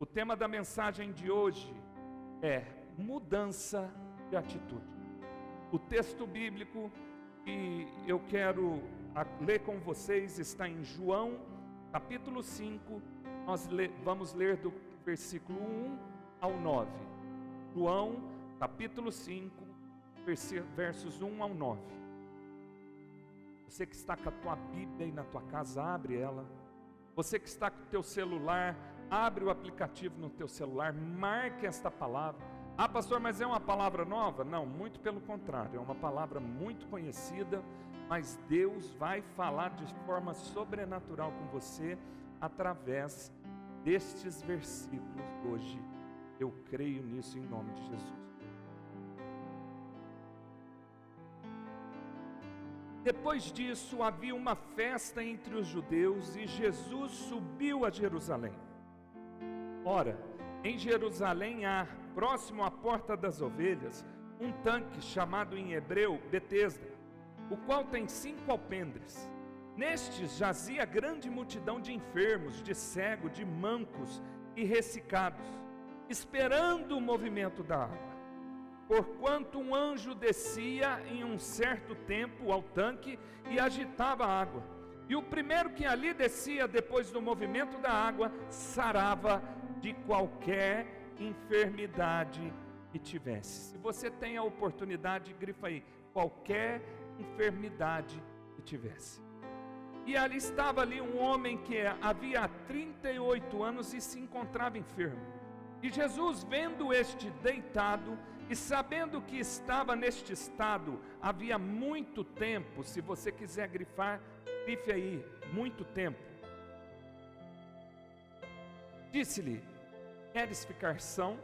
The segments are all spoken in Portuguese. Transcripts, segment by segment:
O tema da mensagem de hoje é mudança de atitude. O texto bíblico que eu quero ler com vocês está em João, capítulo 5. Nós vamos ler do versículo 1 ao 9. João, capítulo 5, versos 1 ao 9. Você que está com a tua Bíblia aí na tua casa, abre ela. Você que está com o teu celular, abre o aplicativo no teu celular, marque esta palavra. Ah, pastor, mas é uma palavra nova? Não, muito pelo contrário, é uma palavra muito conhecida, mas Deus vai falar de forma sobrenatural com você através destes versículos hoje. Eu creio nisso em nome de Jesus. Depois disso, havia uma festa entre os judeus e Jesus subiu a Jerusalém. Ora, em Jerusalém há, próximo à porta das ovelhas, um tanque chamado em hebreu Betesda, o qual tem 5 alpendres. Nestes jazia grande multidão de enfermos, de cegos, de mancos e ressecados, esperando o movimento da água. Porquanto um anjo descia em um certo tempo ao tanque e agitava a água. E o primeiro que ali descia depois do movimento da água, sarava de qualquer enfermidade que tivesse. Se você tem a oportunidade, grifa aí, qualquer enfermidade que tivesse. E ali estava um homem que havia 38 anos e se encontrava enfermo. E Jesus, vendo este deitado e sabendo que estava neste estado havia muito tempo, se você quiser grifar, grife aí, muito tempo, disse-lhe: queres ficar são?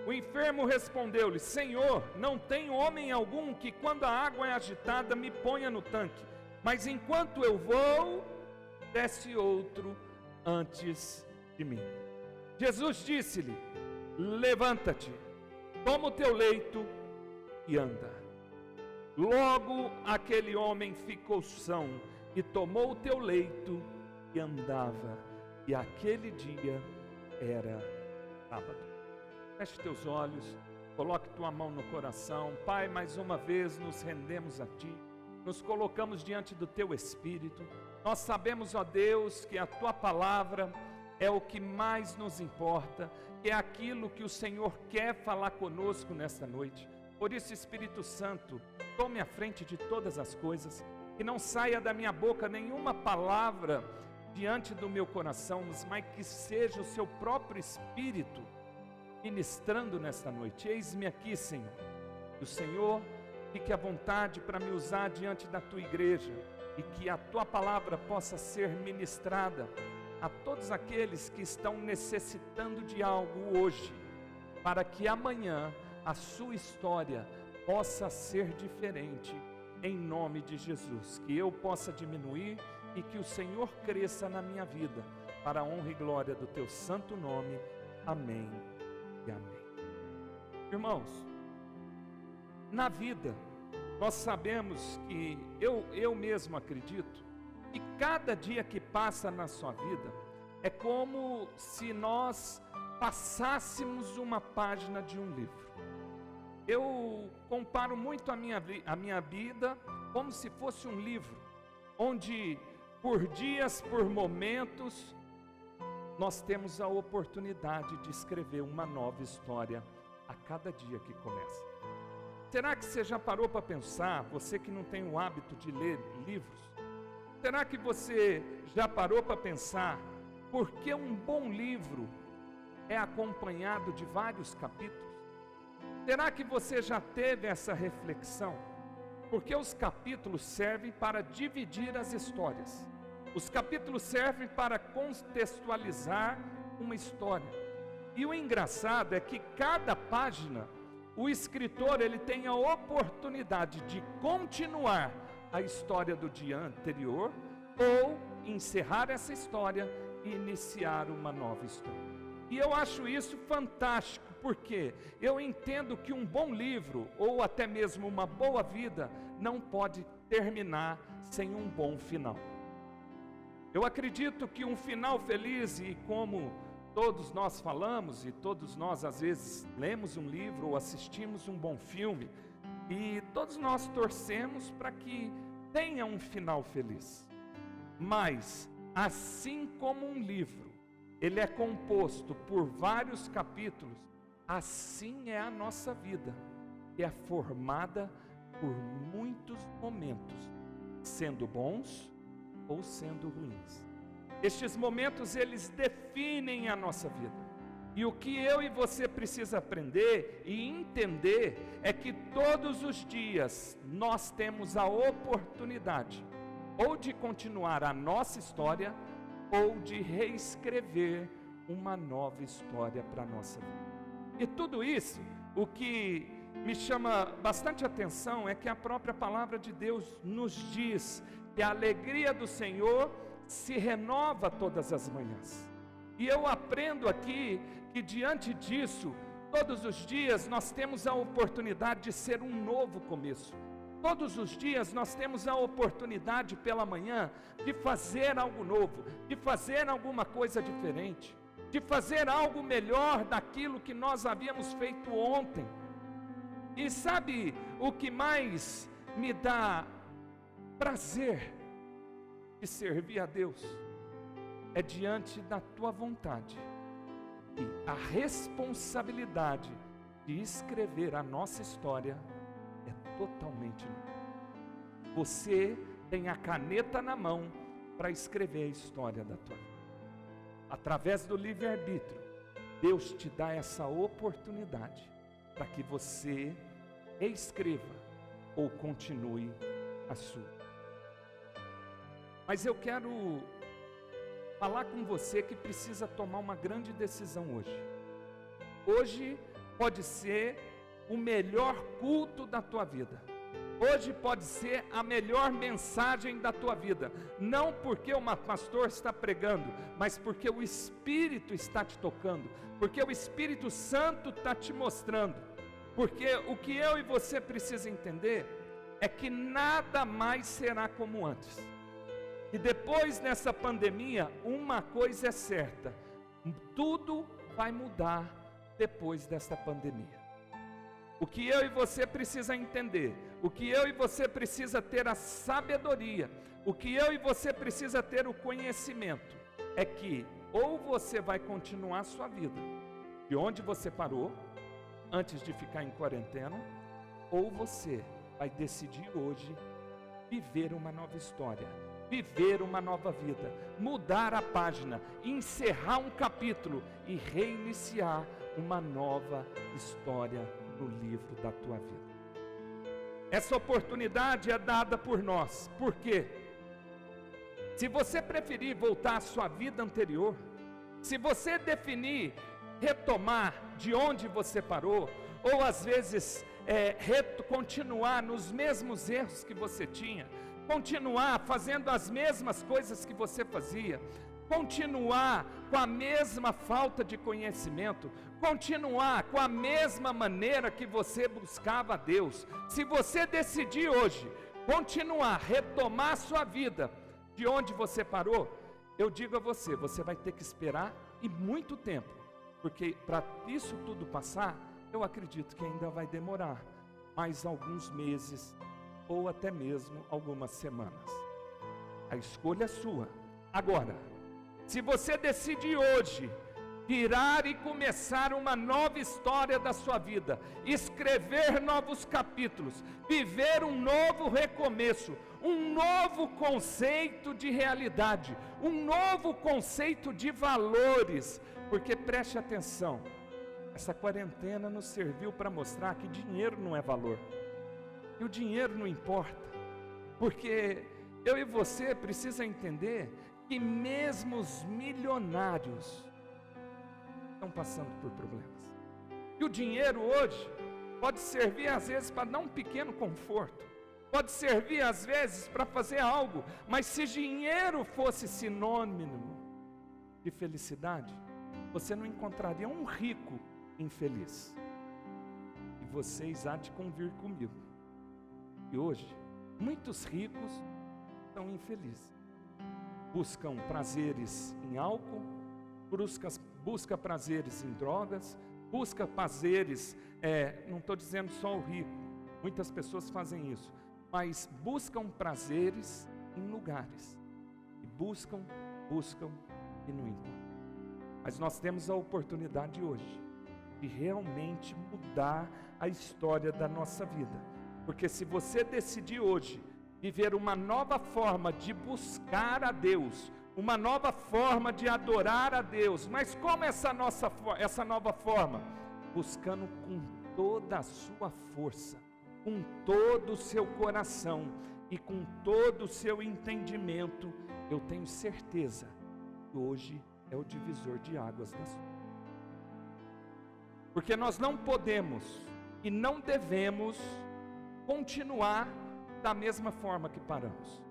O enfermo respondeu-lhe: Senhor, não tenho homem algum que quando a água é agitada me ponha no tanque, mas enquanto eu vou, desce outro antes de mim. Jesus disse-lhe: levanta-te, toma o teu leito e anda. Logo aquele homem ficou são e tomou o teu leito e andava. E aquele dia era sábado. Feche teus olhos, coloque tua mão no coração. Pai, mais uma vez nos rendemos a Ti, nos colocamos diante do Teu Espírito. Nós sabemos, ó Deus, que a Tua palavra é o que mais nos importa, que é aquilo que o Senhor quer falar conosco nesta noite. Por isso, Espírito Santo, tome a frente de todas as coisas, que não saia da minha boca nenhuma palavra diante do meu coração, mas que seja o Seu próprio Espírito ministrando nesta noite. Eis-me aqui, Senhor. Que o Senhor fique à vontade para me usar diante da Tua igreja e que a Tua palavra possa ser ministrada a todos aqueles que estão necessitando de algo hoje, para que amanhã a sua história possa ser diferente, em nome de Jesus. Que eu possa diminuir e que o Senhor cresça na minha vida, para a honra e glória do Teu santo nome. Amém e amém. Irmãos, na vida, nós sabemos que, eu mesmo acredito, que cada dia que passa na sua vida é como se nós passássemos uma página de um livro. Eu comparo muito a minha vida como se fosse um livro, onde por dias, por momentos, nós temos a oportunidade de escrever uma nova história a cada dia que começa. Será que você já parou para pensar, você que não tem o hábito de ler livros, será que você já parou para pensar por que um bom livro é acompanhado de vários capítulos? Será que você já teve essa reflexão? Porque os capítulos servem para dividir as histórias. Os capítulos servem para contextualizar uma história. E o engraçado é que cada página, o escritor ele tem a oportunidade de continuar a história do dia anterior ou encerrar essa história e iniciar uma nova história. E eu acho isso fantástico, porque eu entendo que um bom livro ou até mesmo uma boa vida não pode terminar sem um bom final. Eu acredito que um final feliz, e como todos nós falamos e todos nós às vezes lemos um livro ou assistimos um bom filme e todos nós torcemos para que tenha um final feliz. Mas, assim como um livro, ele é composto por vários capítulos, assim é a nossa vida, que é formada por muitos momentos, sendo bons ou sendo ruins. Estes momentos, eles definem a nossa vida. E o que eu e você precisa aprender e entender é que todos os dias nós temos a oportunidade ou de continuar a nossa história ou de reescrever uma nova história para a nossa vida. E tudo isso, o que me chama bastante atenção é que a própria palavra de Deus nos diz que a alegria do Senhor se renova todas as manhãs. E eu aprendo aqui que diante disso, todos os dias nós temos a oportunidade de ser um novo começo. Todos os dias nós temos a oportunidade pela manhã de fazer algo novo, de fazer alguma coisa diferente, de fazer algo melhor daquilo que nós havíamos feito ontem. E sabe o que mais me dá prazer de servir a Deus? É diante da tua vontade e a responsabilidade de escrever a nossa história é totalmente nova. Você tem a caneta na mão para escrever a história da tua vida. Através do livre-arbítrio, Deus te dá essa oportunidade para que você reescreva ou continue a sua. Mas eu quero falar com você que precisa tomar uma grande decisão hoje. Hoje pode ser o melhor culto da tua vida. Hoje pode ser a melhor mensagem da tua vida. Não porque o pastor está pregando, mas porque o Espírito está te tocando. Porque o Espírito Santo está te mostrando. Porque o que eu e você precisa entender é que nada mais será como antes. E depois dessa pandemia, uma coisa é certa: tudo vai mudar depois desta pandemia. O que eu e você precisa entender, o que eu e você precisa ter a sabedoria, o que eu e você precisa ter o conhecimento, é que ou você vai continuar a sua vida de onde você parou, antes de ficar em quarentena, ou você vai decidir hoje viver uma nova história, viver uma nova vida, mudar a página, encerrar um capítulo e reiniciar uma nova história no livro da tua vida. Essa oportunidade é dada por nós. Por quê? Se você preferir voltar à sua vida anterior, se você definir retomar de onde você parou, ou às vezes continuar nos mesmos erros que você tinha, continuar fazendo as mesmas coisas que você fazia, continuar com a mesma falta de conhecimento, continuar com a mesma maneira que você buscava a Deus. Se você decidir hoje continuar, retomar a sua vida de onde você parou, eu digo a você, você vai ter que esperar e muito tempo, porque para isso tudo passar, eu acredito que ainda vai demorar mais alguns meses ou até mesmo algumas semanas. A escolha é sua. Agora, se você decide hoje virar e começar uma nova história da sua vida, escrever novos capítulos, viver um novo recomeço, um novo conceito de realidade, um novo conceito de valores, porque preste atenção, essa quarentena nos serviu para mostrar que dinheiro não é valor, e o dinheiro não importa, porque eu e você precisa entender que mesmo os milionários estão passando por problemas. E o dinheiro hoje pode servir às vezes para dar um pequeno conforto, pode servir às vezes para fazer algo, mas se dinheiro fosse sinônimo de felicidade, você não encontraria um rico infeliz. E vocês há de convir comigo. E hoje, muitos ricos estão infelizes. Buscam prazeres em álcool, busca prazeres em drogas, busca prazeres, não estou dizendo só o rico, muitas pessoas fazem isso, mas buscam prazeres em lugares, e buscam e não encontram. Mas nós temos a oportunidade hoje de realmente mudar a história da nossa vida, porque se você decidir hoje viver uma nova forma de buscar a Deus, uma nova forma de adorar a Deus, mas como essa nova forma? Buscando com toda a sua força, com todo o seu coração e com todo o seu entendimento. Eu tenho certeza que hoje é o divisor de águas da sua vida. Porque nós não podemos e não devemos continuar da mesma forma que paramos.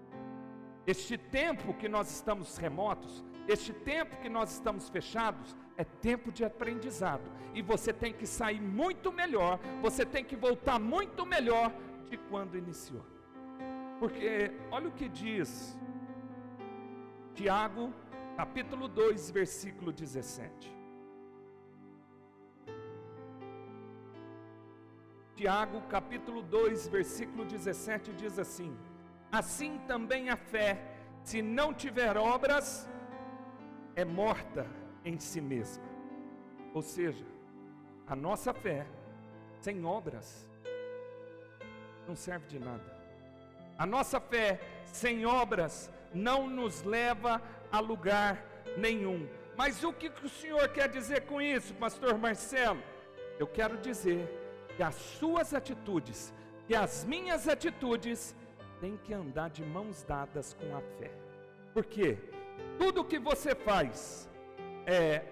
Este tempo que nós estamos remotos, este tempo que nós estamos fechados, é tempo de aprendizado. E você tem que sair muito melhor, você tem que voltar muito melhor de quando iniciou. Porque olha o que diz Tiago, capítulo 2, versículo 17. Tiago, capítulo 2, versículo 17 diz assim: assim também a fé, se não tiver obras, é morta em si mesma. Ou seja, a nossa fé sem obras não serve de nada. A nossa fé sem obras não nos leva a lugar nenhum. Mas o que o senhor quer dizer com isso, pastor Marcelo? Eu quero dizer que as suas atitudes e as minhas atitudes têm que andar de mãos dadas com a fé. Por quê? Tudo que você faz,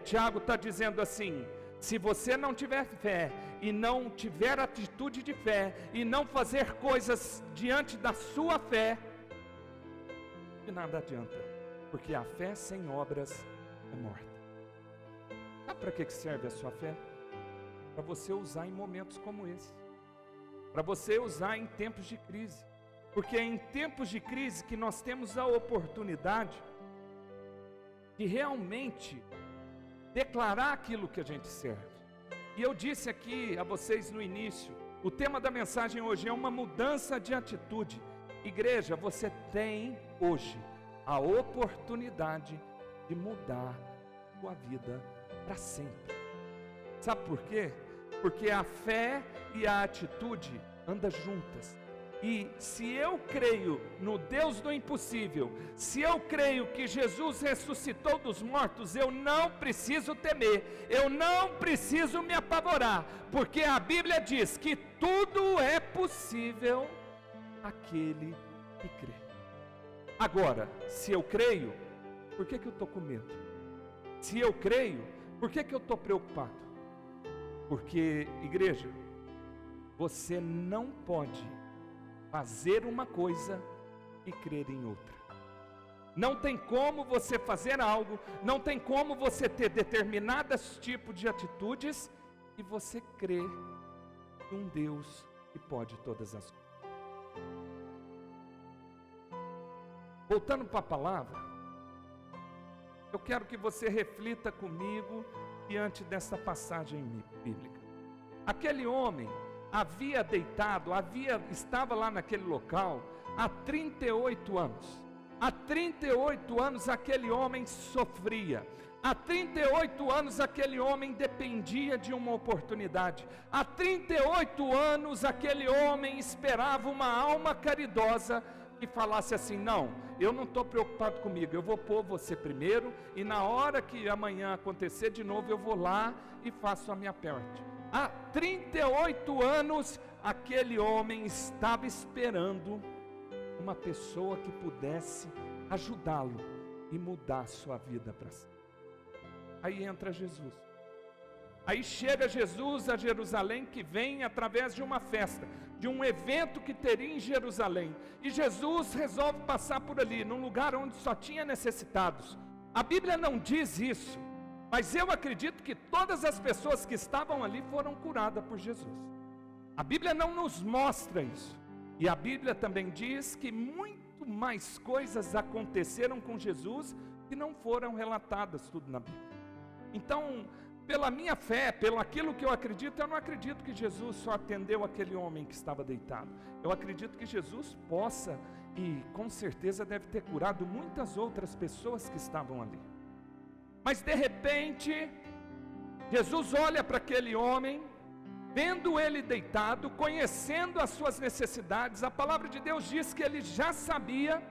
Tiago está dizendo assim: se você não tiver fé e não tiver atitude de fé e não fazer coisas diante da sua fé, de nada adianta, porque a fé sem obras é morta. Sabe para que serve a sua fé? Para você usar em momentos como esse, para você usar em tempos de crise, porque é em tempos de crise que nós temos a oportunidade de realmente declarar aquilo que a gente serve. E eu disse aqui a vocês no início, o tema da mensagem hoje é uma mudança de atitude. Igreja, você tem hoje a oportunidade de mudar a sua vida para sempre. Sabe por quê? Porque a fé e a atitude andam juntas. E se eu creio no Deus do impossível, se eu creio que Jesus ressuscitou dos mortos, eu não preciso temer, eu não preciso me apavorar, porque a Bíblia diz que tudo é possível àquele que crê. Agora, se eu creio, por que eu estou com medo? Se eu creio, por que eu estou preocupado? Porque, igreja, você não pode fazer uma coisa e crer em outra. Não tem como você fazer algo, não tem como você ter determinados tipos de atitudes e você crer em um Deus que pode todas as coisas. Voltando para a palavra, eu quero que você reflita comigo diante dessa passagem bíblica. Aquele homem estava lá naquele local há 38 anos. Há 38 anos aquele homem sofria. Há 38 anos aquele homem dependia de uma oportunidade. Há 38 anos aquele homem esperava uma alma caridosa que falasse assim: não, eu não estou preocupado comigo, eu vou pôr você primeiro, e na hora que amanhã acontecer de novo, eu vou lá e faço a minha parte. Há 38 anos aquele homem estava esperando uma pessoa que pudesse ajudá-lo e mudar a sua vida para si. Aí entra Jesus. Aí chega Jesus a Jerusalém, que vem através de uma festa, de um evento que teria em Jerusalém. E Jesus resolve passar por ali, num lugar onde só tinha necessitados. A Bíblia não diz isso, mas eu acredito que todas as pessoas que estavam ali foram curadas por Jesus. A Bíblia não nos mostra isso. E a Bíblia também diz que muito mais coisas aconteceram com Jesus que não foram relatadas tudo na Bíblia. Então, pela minha fé, pelo aquilo que eu acredito, eu não acredito que Jesus só atendeu aquele homem que estava deitado. Eu acredito que Jesus possa, e com certeza deve ter curado muitas outras pessoas que estavam ali. Mas de repente, Jesus olha para aquele homem, vendo ele deitado, conhecendo as suas necessidades. A palavra de Deus diz que ele já sabia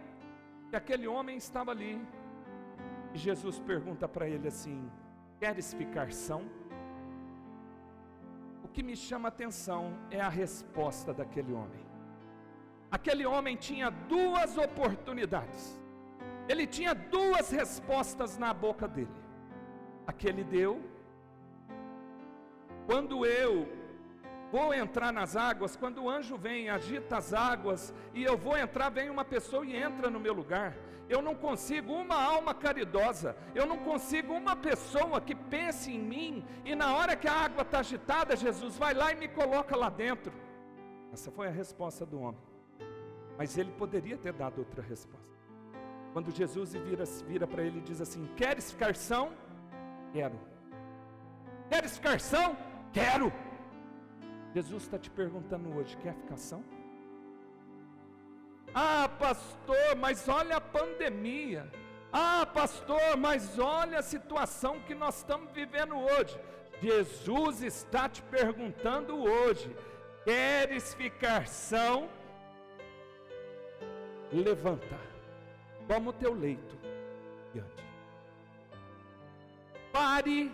que aquele homem estava ali. E Jesus pergunta para ele assim: queres ficar são? O que me chama a atenção é a resposta daquele homem. Aquele homem tinha duas oportunidades. Ele tinha duas respostas na boca dele. Aquele deu. Quando eu vou entrar nas águas, quando o anjo vem, agita as águas, e eu vou entrar, vem uma pessoa e entra no meu lugar. Eu não consigo uma alma caridosa, eu não consigo uma pessoa que pense em mim, e na hora que a água está agitada, Jesus vai lá e me coloca lá dentro. Essa foi a resposta do homem. Mas ele poderia ter dado outra resposta. Quando Jesus vira para ele e diz assim: queres ficar são? Quero. Queres ficar são? Quero. Jesus está te perguntando hoje: quer ficar são? Ah, pastor, mas olha a pandemia. Ah, pastor, mas olha a situação que nós estamos vivendo hoje. Jesus está te perguntando hoje: queres ficar são? Levanta, toma o teu leito e ande. Pare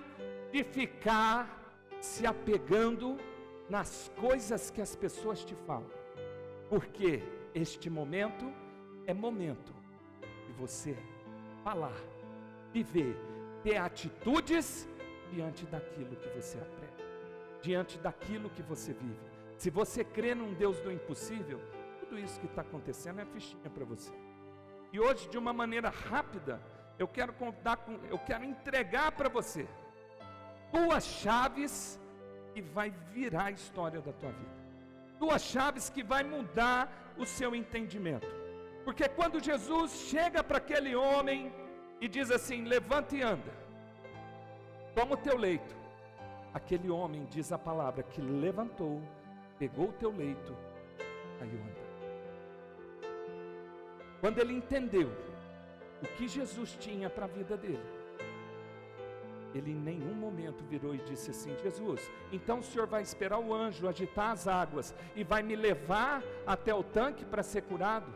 de ficar se apegando nas coisas que as pessoas te falam, porque este momento é momento de você falar, viver, ter atitudes diante daquilo que você aprende, diante daquilo que você vive. Se você crê num Deus do impossível, tudo isso que está acontecendo é fichinha para você. E hoje, de uma maneira rápida, eu quero entregar para você duas chaves que vai virar a história da tua vida. Duas chaves que vai mudar o seu entendimento. Porque quando Jesus chega para aquele homem e diz assim: levanta e anda, toma o teu leito. Aquele homem, diz a palavra, que levantou, pegou o teu leito, saiu andando. Quando ele entendeu o que Jesus tinha para a vida dele, ele em nenhum momento virou e disse assim: Jesus, então o Senhor vai esperar o anjo agitar as águas e vai me levar até o tanque para ser curado?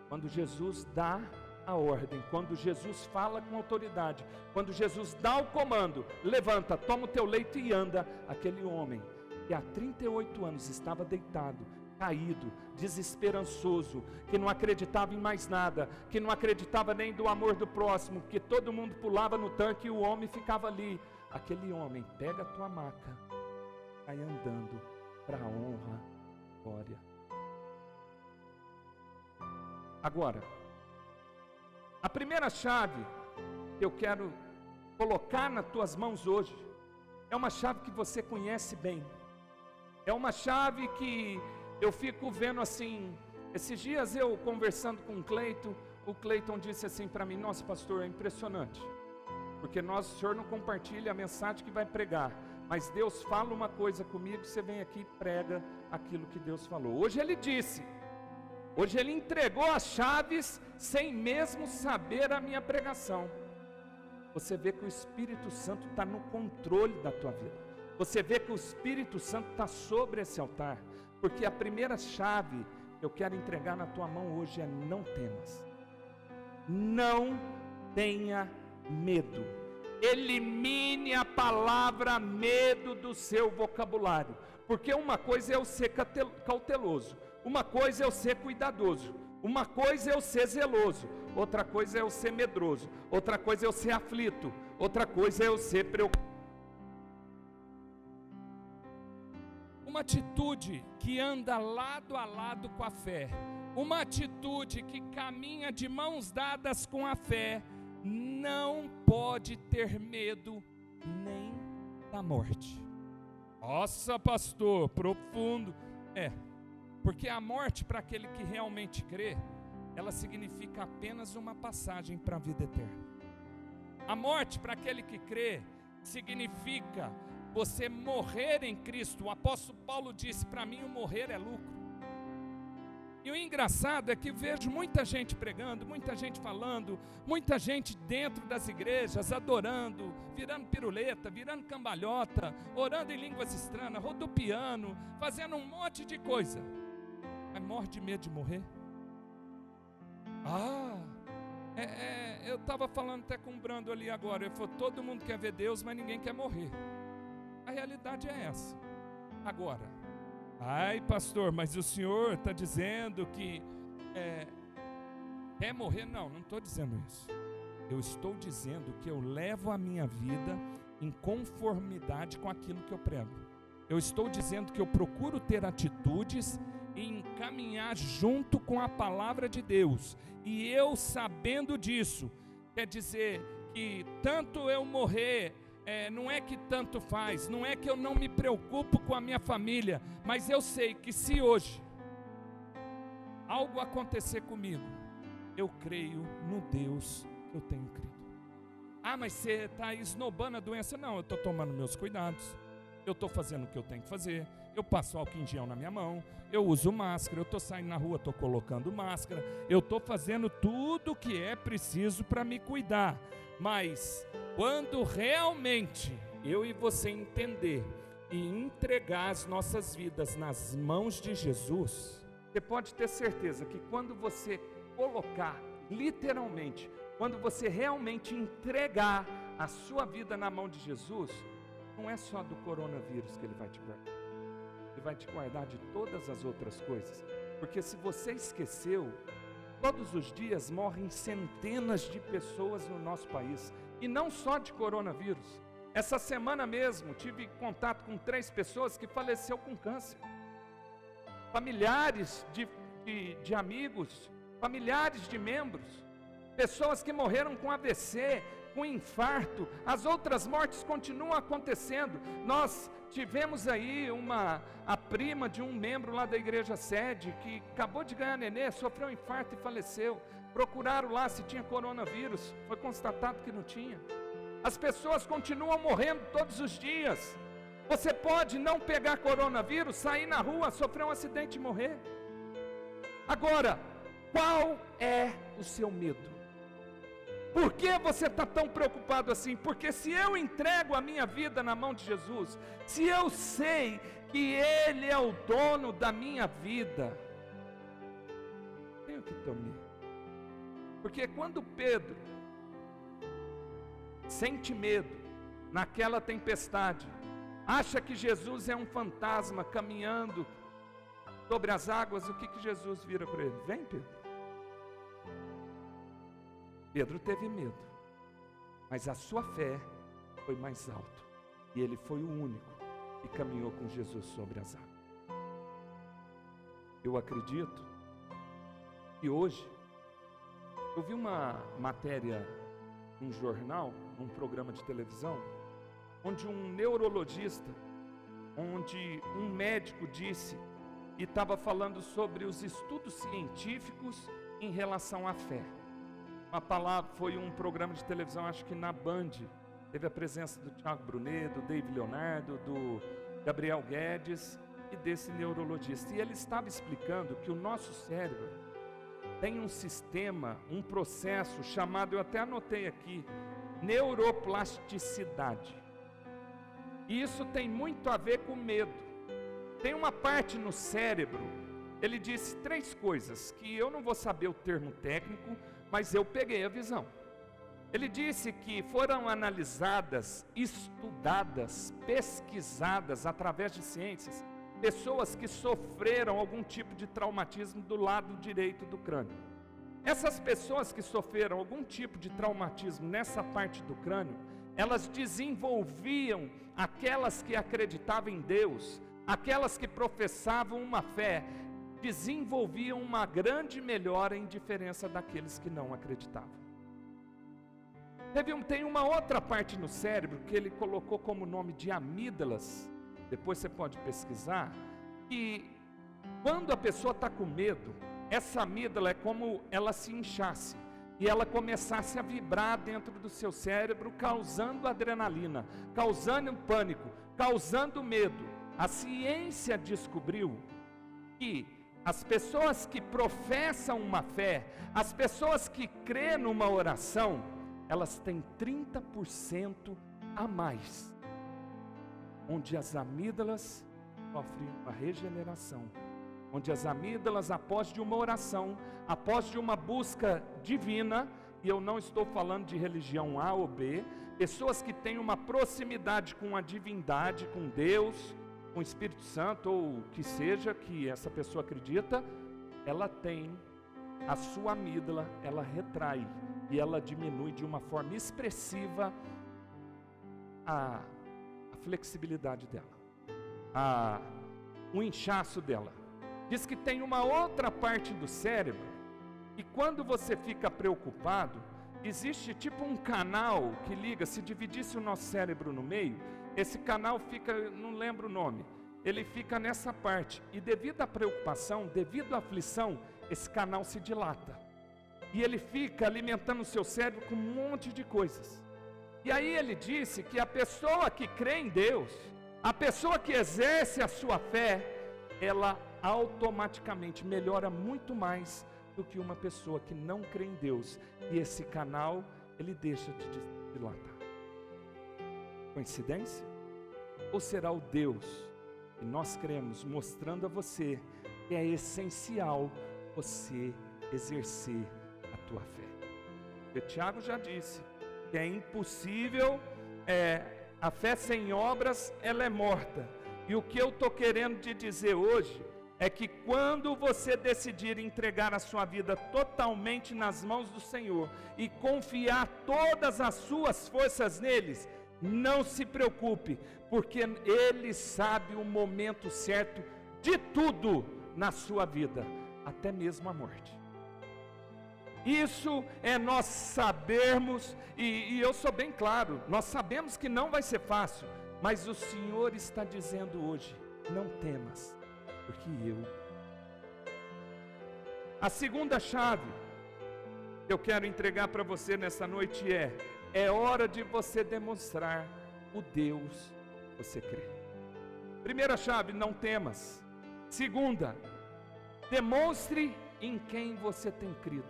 Quando Jesus dá a ordem, quando Jesus fala com autoridade, quando Jesus dá o comando: levanta, toma o teu leito e anda, aquele homem que há 38 anos estava deitado, caído, desesperançoso, que não acreditava em mais nada, que não acreditava nem do amor do próximo, que todo mundo pulava no tanque e o homem ficava ali. Aquele homem pega a tua maca, vai andando para a honra, glória. Agora, a primeira chave que eu quero colocar nas tuas mãos hoje é uma chave que você conhece bem. É uma chave que eu fico vendo assim. Esses dias eu conversando com o Cleiton disse assim para mim: nossa, pastor, é impressionante, porque o senhor não compartilha a mensagem que vai pregar, mas Deus fala uma coisa comigo, você vem aqui e prega aquilo que Deus falou. Hoje ele disse, hoje ele entregou as chaves sem mesmo saber a minha pregação. Você vê que o Espírito Santo está no controle da tua vida. Você vê que o Espírito Santo está sobre esse altar. Porque a primeira chave que eu quero entregar na tua mão hoje é: não temas. Não tenha medo. Elimine a palavra medo do seu vocabulário. Porque uma coisa é eu ser cauteloso, uma coisa é eu ser cuidadoso, uma coisa é eu ser zeloso, outra coisa é eu ser medroso, outra coisa é eu ser aflito, outra coisa é eu ser preocupado. Uma atitude que anda lado a lado com a fé, uma atitude que caminha de mãos dadas com a fé, não pode ter medo nem da morte. Nossa, pastor, profundo. Porque a morte, para aquele que realmente crê, ela significa apenas uma passagem para a vida eterna. A morte, para aquele que crê, significa você morrer em Cristo. O apóstolo Paulo disse: para mim o morrer é lucro. E o engraçado é que vejo muita gente pregando, muita gente falando, muita gente dentro das igrejas adorando, virando piruleta, virando cambalhota, orando em línguas estranhas, rodopiando, fazendo um monte de coisa. Mas morre de medo de morrer. Eu estava falando até com o Brando ali agora. Ele falou: todo mundo quer ver Deus, mas ninguém quer morrer. A realidade é essa. Agora, ai pastor, mas o senhor está dizendo que quer morrer? Não estou dizendo isso. Eu estou dizendo que eu levo a minha vida em conformidade com aquilo que eu prego. Eu estou dizendo que eu procuro ter atitudes e encaminhar junto com a palavra de Deus. E eu, sabendo disso, quer dizer que tanto eu morrer, não é que tanto faz, não é que eu não me preocupo com a minha família, mas eu sei que se hoje algo acontecer comigo, eu creio no Deus que eu tenho crido. Mas você está esnobando a doença? Não, eu estou tomando meus cuidados, eu estou fazendo o que eu tenho que fazer, eu passo álcool em gel na minha mão, eu uso máscara, eu estou saindo na rua, estou colocando máscara, eu estou fazendo tudo o que é preciso para me cuidar. Mas quando realmente eu e você entender e entregar as nossas vidas nas mãos de Jesus, você pode ter certeza que quando você colocar, literalmente, quando você realmente entregar a sua vida na mão de Jesus, não é só do coronavírus que Ele vai te guardar. Ele vai te guardar de todas as outras coisas. Porque se você esqueceu, todos os dias morrem centenas de pessoas no nosso país. E não só de coronavírus. Essa semana mesmo tive contato com 3 pessoas que faleceram com câncer. Familiares de amigos, familiares de membros. Pessoas que morreram com AVC, com infarto. As outras mortes continuam acontecendo. Nós tivemos aí a prima de um membro lá da igreja sede, que acabou de ganhar nenê, sofreu um infarto e faleceu. Procuraram lá se tinha coronavírus, foi constatado que não tinha. As pessoas continuam morrendo todos os dias. Você pode não pegar coronavírus, sair na rua, sofrer um acidente e morrer. Agora, qual é o seu medo? Por que você está tão preocupado assim? Porque se eu entrego a minha vida na mão de Jesus, se eu sei que Ele é o dono da minha vida, tenho que temer. Porque quando Pedro sente medo naquela tempestade, acha que Jesus é um fantasma caminhando sobre as águas, o que Jesus vira para ele? Vem, Pedro. Pedro teve medo, mas a sua fé foi mais alta, e ele foi o único que caminhou com Jesus sobre as águas. Eu acredito que hoje, eu vi uma matéria num jornal, num programa de televisão, onde um neurologista, onde um médico disse, e estava falando sobre os estudos científicos em relação à fé. Uma palavra, foi um programa de televisão, acho que na Band, teve a presença do Thiago Brunet, do David Leonardo, do Gabriel Guedes e desse neurologista. E ele estava explicando que o nosso cérebro tem um sistema, um processo chamado, eu até anotei aqui, neuroplasticidade. E isso tem muito a ver com medo. Tem uma parte no cérebro, ele disse 3 coisas, que eu não vou saber o termo técnico, mas eu peguei a visão. Ele disse que foram analisadas, estudadas, pesquisadas através de ciências, pessoas que sofreram algum tipo de traumatismo do lado direito do crânio. Essas pessoas que sofreram algum tipo de traumatismo nessa parte do crânio, elas desenvolviam, aquelas que acreditavam em Deus, aquelas que professavam uma fé, desenvolviam uma grande melhora em diferença daqueles que não acreditavam. Tem uma outra parte no cérebro que ele colocou como nome de amígdalas, depois você pode pesquisar, que quando a pessoa está com medo, essa amígdala é como ela se inchasse, e ela começasse a vibrar dentro do seu cérebro, causando adrenalina, causando pânico, causando medo. A ciência descobriu que as pessoas que professam uma fé, as pessoas que crêem numa oração, elas têm 30% a mais, onde as amígdalas sofrem uma regeneração, onde as amígdalas, após de uma oração, após de uma busca divina, e eu não estou falando de religião A ou B, pessoas que têm uma proximidade com a divindade, com Deus, com o Espírito Santo, ou o que seja que essa pessoa acredita, ela tem a sua amígdala, ela retrai, e ela diminui de uma forma expressiva a flexibilidade dela, o inchaço dela. Diz que tem uma outra parte do cérebro, e quando você fica preocupado, existe tipo um canal que liga. Se dividisse o nosso cérebro no meio, esse canal fica, não lembro o nome, ele fica nessa parte, e devido à preocupação, devido à aflição, esse canal se dilata, e ele fica alimentando o seu cérebro com um monte de coisas. E aí ele disse que a pessoa que crê em Deus, a pessoa que exerce a sua fé, ela automaticamente melhora muito mais do que uma pessoa que não crê em Deus, e esse canal, ele deixa de dilatar. Coincidência? Ou será o Deus que nós cremos mostrando a você que é essencial você exercer a tua fé? Porque Tiago já disse que é impossível, a fé sem obras, ela é morta. E o que eu estou querendo te dizer hoje é que quando você decidir entregar a sua vida totalmente nas mãos do Senhor e confiar todas as suas forças neles, não se preocupe, porque Ele sabe o momento certo de tudo na sua vida, até mesmo a morte. Isso é nós sabermos, e eu sou bem claro, nós sabemos que não vai ser fácil, mas o Senhor está dizendo hoje: não temas, porque eu. A segunda chave que eu quero entregar para você nessa noite é hora de você demonstrar o Deus que você crê. Primeira chave, não temas. Segunda, demonstre em quem você tem crido.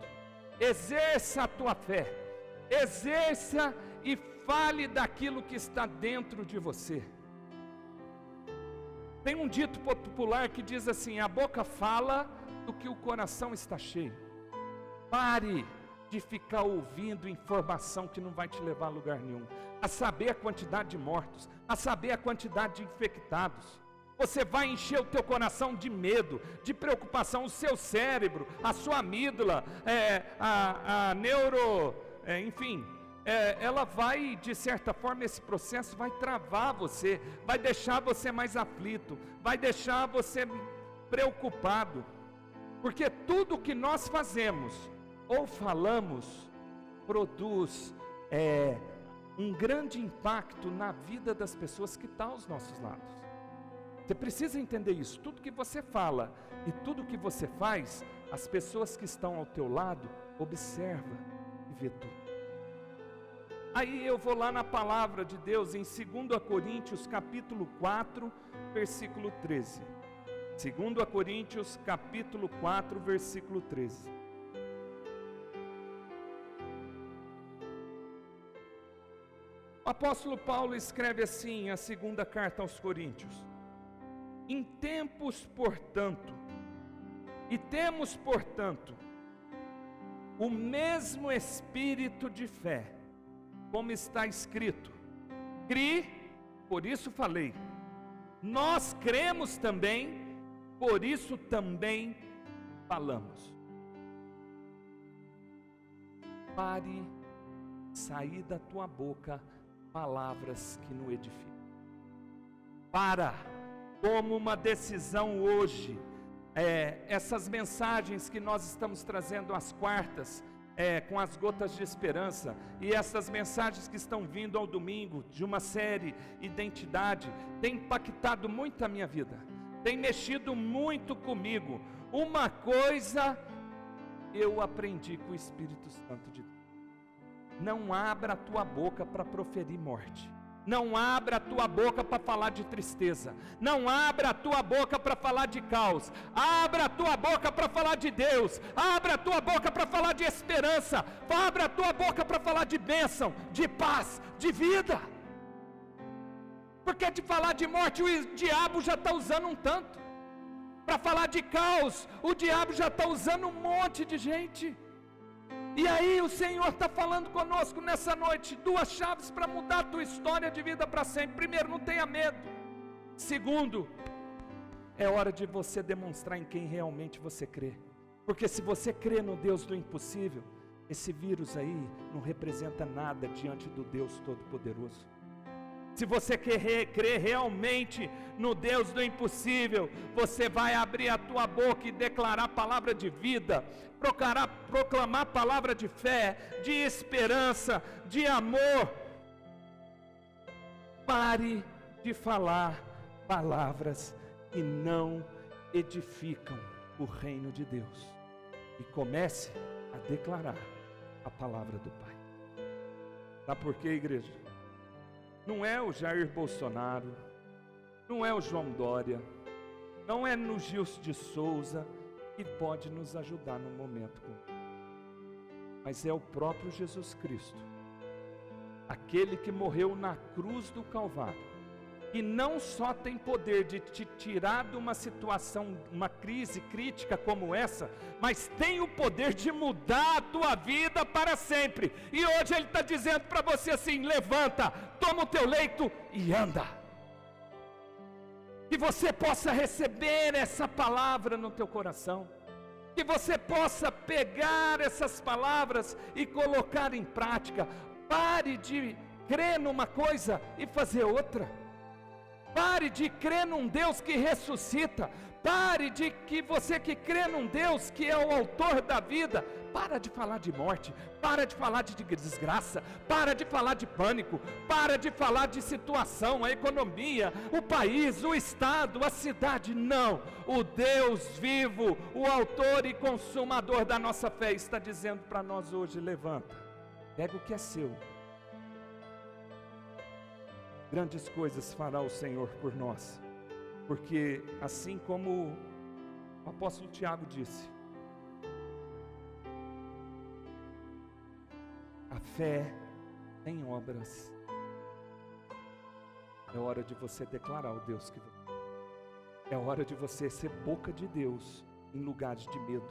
Exerça a tua fé, exerça e fale daquilo que está dentro de você. Tem um dito popular que diz assim: a boca fala do que o coração está cheio. Pare de ficar ouvindo informação que não vai te levar a lugar nenhum, a saber a quantidade de mortos, a saber a quantidade de infectados. Você vai encher o teu coração de medo, de preocupação, o seu cérebro, a sua amígdala, ela vai, de certa forma, esse processo vai travar você, vai deixar você mais aflito, vai deixar você preocupado, porque tudo que nós fazemos ou falamos produz um grande impacto na vida das pessoas que estão aos nossos lados. Você precisa entender isso. Tudo que você fala e tudo que você faz, as pessoas que estão ao teu lado observam e vê tudo. Aí eu vou lá na palavra de Deus em 2 Coríntios capítulo 4, versículo 13. 2 Coríntios capítulo 4, versículo 13. O apóstolo Paulo escreve assim a segunda carta aos Coríntios: em tempos, portanto, e temos, portanto, o mesmo espírito de fé, como está escrito: cri, por isso falei. Nós cremos também, por isso também falamos. Pare, sair da tua boca palavras que não edificam. Toma uma decisão hoje. Essas mensagens que nós estamos trazendo às quartas, com as gotas de esperança, e essas mensagens que estão vindo ao domingo, de uma série Identidade, tem impactado muito a minha vida, tem mexido muito comigo. Uma coisa eu aprendi com o Espírito Santo de Deus. Não abra a tua boca para proferir morte. Não abra a tua boca para falar de tristeza. Não abra a tua boca para falar de caos. Abra a tua boca para falar de Deus. Abra a tua boca para falar de esperança. Abra a tua boca para falar de bênção, de paz, de vida. Porque de falar de morte o diabo já está usando um tanto. Para falar de caos, o diabo já está usando um monte de gente. E aí o Senhor está falando conosco nessa noite, 2 chaves para mudar a tua história de vida para sempre. Primeiro, não tenha medo. Segundo, é hora de você demonstrar em quem realmente você crê. Porque se você crê no Deus do impossível, esse vírus aí não representa nada diante do Deus Todo-Poderoso. Se você crer realmente no Deus do impossível, você vai abrir a tua boca e declarar palavra de vida, proclamar palavra de fé, de esperança, de amor. Pare de falar palavras que não edificam o reino de Deus e comece a declarar a palavra do Pai. Sabe por quê, igreja? Não é o Jair Bolsonaro, não é o João Dória, não é no Gilson de Souza que pode nos ajudar no momento comum, mas é o próprio Jesus Cristo, aquele que morreu na cruz do Calvário, e não só tem poder de te tirar de uma situação, uma crise crítica como essa, mas tem o poder de mudar a tua vida para sempre. E hoje Ele está dizendo para você assim: levanta, toma o teu leito e anda. Que você possa receber essa palavra no teu coração, que você possa pegar essas palavras e colocar em prática. Pare de crer numa coisa e fazer outra. Pare de crer num Deus que ressuscita. Pare de que você que crê num Deus que é o autor da vida, para de falar de morte, para de falar de desgraça, para de falar de pânico, para de falar de situação, a economia, o país, o estado, a cidade. Não, o Deus vivo, o autor e consumador da nossa fé está dizendo para nós hoje: levanta, pega o que é seu. Grandes coisas fará o Senhor por nós, porque assim como o apóstolo Tiago disse, a fé em obras. É hora de você declarar o Deus que você é. É hora de você ser boca de Deus em lugares de medo.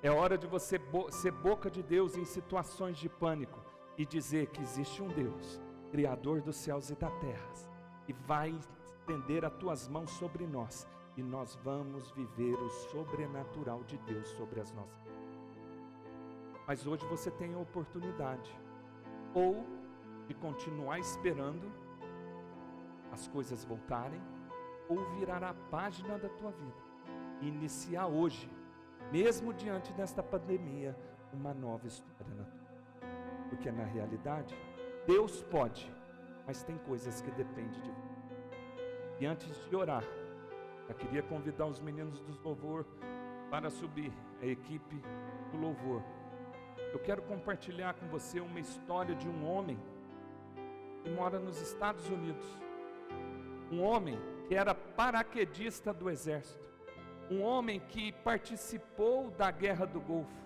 É hora de você ser boca de Deus em situações de pânico e dizer que existe um Deus, Criador dos céus e da terra, e vai estender as tuas mãos sobre nós, e nós vamos viver o sobrenatural de Deus sobre as nossas vidas. Mas hoje você tem a oportunidade, ou de continuar esperando as coisas voltarem, ou virar a página da tua vida, e iniciar hoje, mesmo diante desta pandemia, uma nova história na tua vida. Porque na realidade, Deus pode, mas tem coisas que dependem de você. E antes de orar, eu queria convidar os meninos do louvor para subir, a equipe do louvor. Eu quero compartilhar com você uma história de um homem que mora nos Estados Unidos. Um homem que era paraquedista do exército. Um homem que participou da Guerra do Golfo.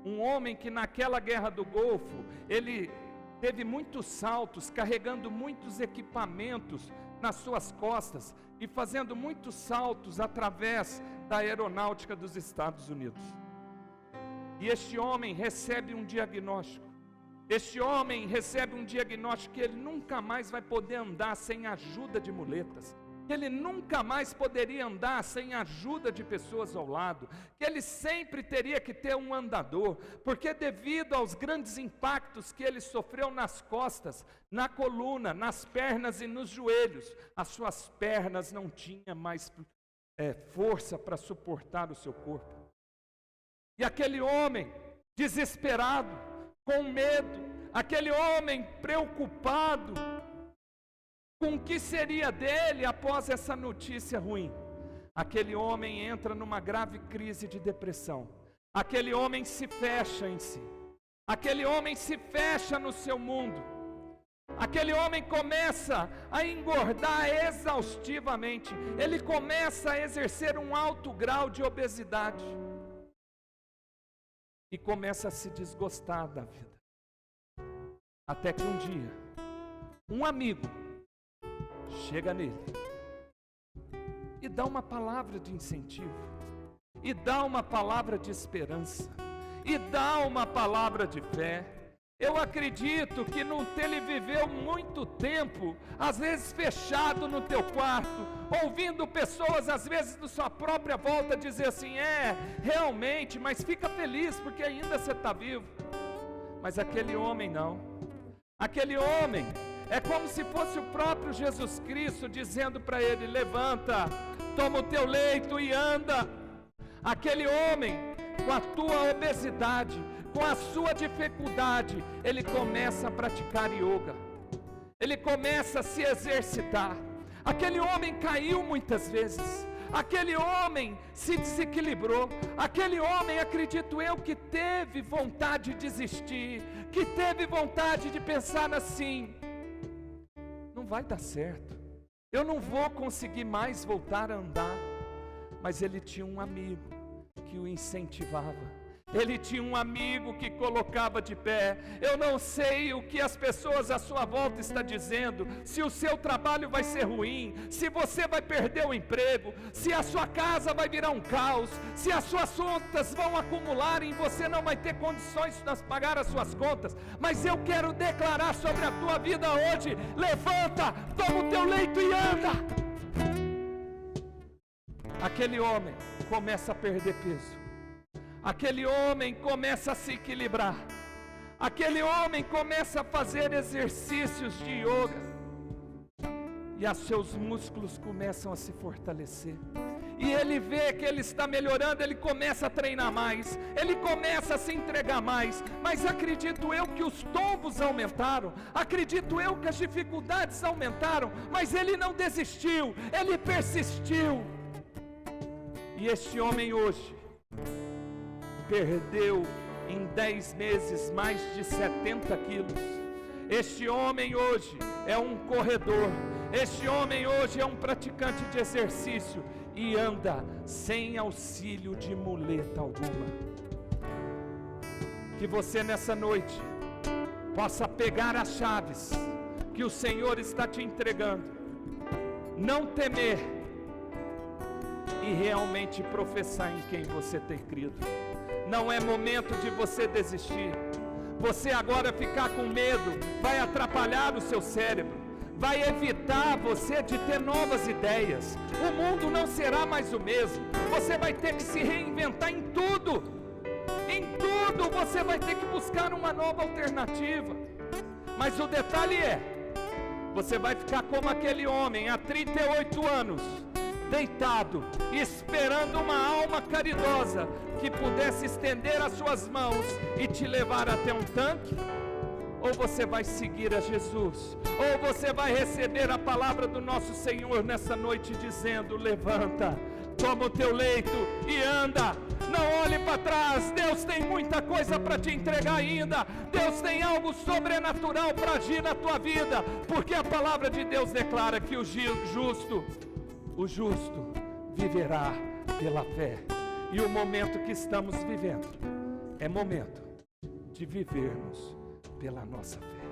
Um homem que naquela Guerra do Golfo, ele teve muitos saltos, carregando muitos equipamentos nas suas costas e fazendo muitos saltos através da aeronáutica dos Estados Unidos. E este homem recebe um diagnóstico. Este homem recebe um diagnóstico que ele nunca mais vai poder andar sem a ajuda de muletas. Que ele nunca mais poderia andar sem a ajuda de pessoas ao lado, que ele sempre teria que ter um andador, porque devido aos grandes impactos que ele sofreu nas costas, na coluna, nas pernas e nos joelhos, as suas pernas não tinham mais força para suportar o seu corpo. E aquele homem desesperado, com medo, aquele homem preocupado, com o que seria dele após essa notícia ruim? Aquele homem entra numa grave crise de depressão. aquele homem se fecha em si, aquele homem se fecha no seu mundo, aquele homem começa a engordar exaustivamente, ele começa a exercer um alto grau de obesidade e começa a se desgostar da vida. Até que um dia, um amigo chega nele e dá uma palavra de incentivo, e dá uma palavra de esperança, e dá uma palavra de fé. Eu acredito que ele viveu muito tempo, às vezes fechado no teu quarto, ouvindo pessoas, às vezes da sua própria volta, dizer assim: realmente, mas fica feliz, porque ainda você está vivo. Mas aquele homem não. Aquele homem é como se fosse o próprio Jesus Cristo dizendo para ele: levanta, toma o teu leito e anda. Aquele homem, com a tua obesidade, com a sua dificuldade, ele começa a praticar yoga, ele começa a se exercitar. Aquele homem caiu muitas vezes, aquele homem se desequilibrou, aquele homem, acredito eu, que teve vontade de desistir, que teve vontade de pensar assim: não vai dar certo, eu não vou conseguir mais voltar a andar. Mas ele tinha um amigo que o incentivava, ele tinha um amigo que colocava de pé. Eu não sei o que as pessoas à sua volta estão dizendo, se o seu trabalho vai ser ruim, se você vai perder o emprego, se a sua casa vai virar um caos, se as suas contas vão acumular e você não vai ter condições de pagar as suas contas. Mas eu quero declarar sobre a tua vida hoje: levanta, toma o teu leito e anda. Aquele homem começa a perder peso, aquele homem começa a se equilibrar, aquele homem começa a fazer exercícios de yoga, e os seus músculos começam a se fortalecer, e ele vê que ele está melhorando, ele começa a treinar mais, ele começa a se entregar mais. Mas acredito eu que os tombos aumentaram, acredito eu que as dificuldades aumentaram, mas ele não desistiu, ele persistiu. E este homem hoje perdeu em 10 meses mais de 70 quilos. Este homem hoje é um corredor, este homem hoje é um praticante de exercício e anda sem auxílio de muleta alguma. Que você nessa noite possa pegar as chaves que o Senhor está te entregando, não temer e realmente professar em quem você tem crido. Não é momento de você desistir. Você agora ficar com medo vai atrapalhar o seu cérebro, vai evitar você de ter novas ideias. O mundo não será mais o mesmo. Você vai ter que se reinventar em tudo. Em tudo você vai ter que buscar uma nova alternativa. Mas o detalhe é, você vai ficar como aquele homem há 38 anos, deitado, esperando uma alma caridosa que pudesse estender as suas mãos e te levar até um tanque? Ou você vai seguir a Jesus, ou você vai receber a palavra do nosso Senhor nessa noite dizendo: levanta, toma o teu leito e anda. Não olhe para trás, Deus tem muita coisa para te entregar ainda. Deus tem algo sobrenatural para agir na tua vida, porque a palavra de Deus declara que o justo viverá pela fé. E o momento que estamos vivendo é momento de vivermos pela nossa fé.